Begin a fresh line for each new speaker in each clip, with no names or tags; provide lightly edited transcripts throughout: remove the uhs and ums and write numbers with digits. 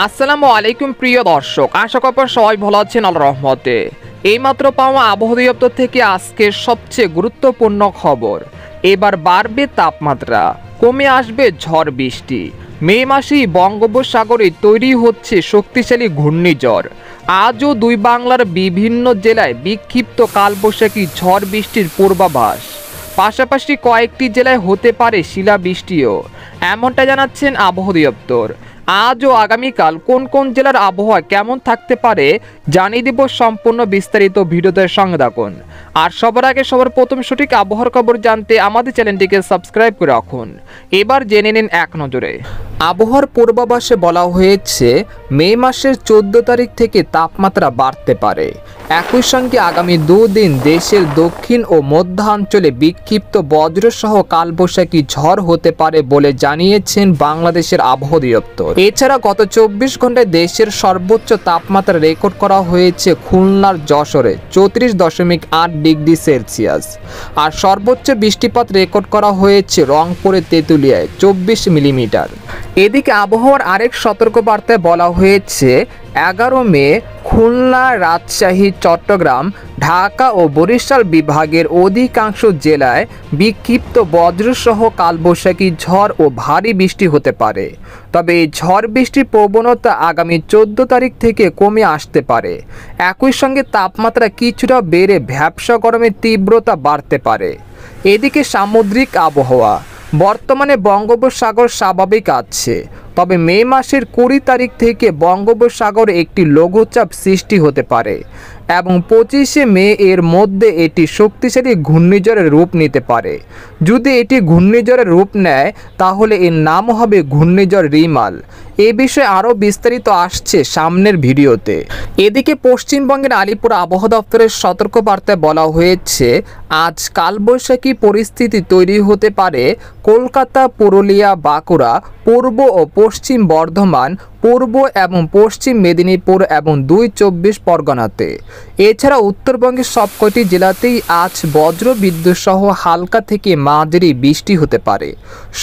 আসসালামু আলাইকুম প্রিয় দর্শক, আশা করি সবাই ভালো আছেন আল্লাহর রহমতে। এইমাত্র পাওয়া আবহাওয়া দপ্তর থেকে আজকের সবচেয়ে গুরুত্বপূর্ণ খবর, এবার বাড়বে তাপমাত্রা, কমে আসবে ঝড় বৃষ্টি। মে মাসেই বঙ্গোপসাগরে তৈরি হচ্ছে শক্তিশালী ঘূর্ণিঝড়। আজও দুই বাংলার বিভিন্ন জেলায় বিক্ষিপ্ত কালবৈশাখী ঝড় বৃষ্টির পূর্বাভাস, পাশাপাশি কয়েকটি জেলায় হতে পারে শিলাবৃষ্টিও, এমনটা জানাচ্ছেন আবহাওয়া দপ্তর। আজ ও আগামীকাল কোন কোন জেলার আবহাওয়া কেমন থাকতে পারে জানিয়ে দেব সম্পূর্ণ বিস্তারিত ভিডিওতে সঙ্গে থাকুন। আর সবার আগে সবার প্রথম সঠিক আবহাওয়ার খবর জানতে আমাদের চ্যানেলটিকে সাবস্ক্রাইব করে রাখুন। এবার জেনে নিন এক নজরে। আবহাওয়ার পূর্বাভাসে বলা হয়েছে মে মাসের 14 তারিখ থেকে তাপমাত্রা বাড়তে পারে। একই সঙ্গে আগামী দুদিন দেশের দক্ষিণ ও মধ্যাঞ্চলে বিক্ষিপ্ত বজ্রসহ কালবৈশাখী ঝড় হতে পারে বলে জানিয়েছেন বাংলাদেশের আবহাওয়া দপ্তর। এছাড়া গত 24 ঘন্টায় দেশের সর্বোচ্চ তাপমাত্রা রেকর্ড করা হয়েছে খুলনার যশোরে 34.8 ডিগ্রি সেলসিয়াস, আর সর্বোচ্চ বৃষ্টিপাত রেকর্ড করা হয়েছে রংপুরের তেঁতুলিয়ায় 24 মিলিমিটার। এদিকে আবহাওয়ার আরেক সতর্কবার্তায় বলা হয়েছে 11 মে খুলনা, রাজশাহী, চট্টগ্রাম, ঢাকা ও বরিশাল বিভাগের অধিকাংশ জেলায় বিক্ষিপ্ত বজ্রসহ কালবৈশাখী ঝড় ও ভারী বৃষ্টি হতে পারে। তবে এই ঝড় বৃষ্টির প্রবণতা আগামী 14 তারিখ থেকে কমে আসতে পারে। একই সঙ্গে তাপমাত্রা কিছুটা বেড়ে ভ্যাপসা গরমের তীব্রতা বাড়তে পারে। এদিকে সামুদ্রিক আবহাওয়া, বর্তমানে বঙ্গোপসাগর স্বাভাবিক আছে, তবে মে মাসের 20 তারিখ থেকে বঙ্গোপসাগরে একটি লঘুচাপ সৃষ্টি হতে পারে এবং 25 মে এর মধ্যে এটি শক্তিশালী ঘূর্ণিঝড়ের রূপ নিতে পারে। যদি এটি ঘূর্ণিঝড়ের রূপ নেয় তাহলে এর নাম হবে ঘূর্ণিঝড় রিমাল। এ বিষয়ে আরও বিস্তারিত আসছে সামনের ভিডিওতে। এদিকে পশ্চিমবঙ্গের আলিপুর আবহাওয়া দপ্তরের সতর্কবার্তায় বলা হয়েছে আজ কালবৈশাখী পরিস্থিতি তৈরি হতে পারে কলকাতা, পুরুলিয়া, বাঁকুড়া, পূর্ব ও পশ্চিম বর্ধমান, পূর্ব এবং পশ্চিম মেদিনীপুর এবং 24 পরগনাতে। এছাড়া উত্তরবঙ্গের সবকটি জেলাতেই আজ বজ্রবিদ্যুৎ সহ হালকা থেকে মাঝারি বৃষ্টি হতে পারে।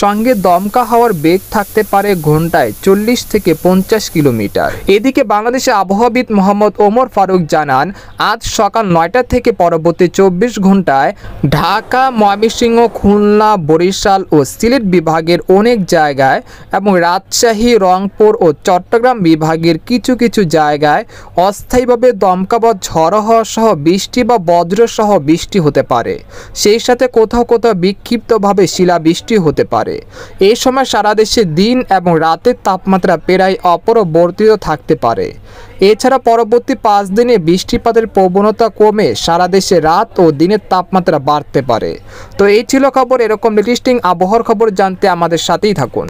সঙ্গে দমকা হাওয়ার বেগ থাকতে পারে ঘন্টায় 40 থেকে 50 কিলোমিটার। এদিকে বাংলাদেশের আবহাওয়াবিদ মোহাম্মদ ওমর ফারুক জানান, আজ সকাল 9টা থেকে পরবর্তী 24 ঘন্টায় ঢাকা, ময়মনসিংহ, খুলনা, বরিশাল ও সিলেট বিভাগের অনেক জায়গায় এবং রাজশাহী, রংপুর ও চট্টগ্রাম বিভাগের কিছু কিছু জায়গায় অস্থায়ীভাবে দমকা বা ঝড়ো হওয়া সহ বৃষ্টি বা বজ্র সহ বৃষ্টি হতে পারে। সেই সাথে কোথাও কোথাও বিক্ষিপ্তভাবে শিলাবৃষ্টি হতে পারে। এই সময় সারা দেশে দিন এবং রাতের তাপমাত্রা প্রায় অপরিবর্তিত থাকতে পারে। এছাড়া পরবর্তী 5 দিনে বৃষ্টিপাতের প্রবণতা কমে সারা দেশে রাত ও দিনের তাপমাত্রা বাড়তে পারে। তো এই ছিল খবর। এরকম লেটেস্টিং আবহাওয়ার খবর জানতে আমাদের সাথেই থাকুন।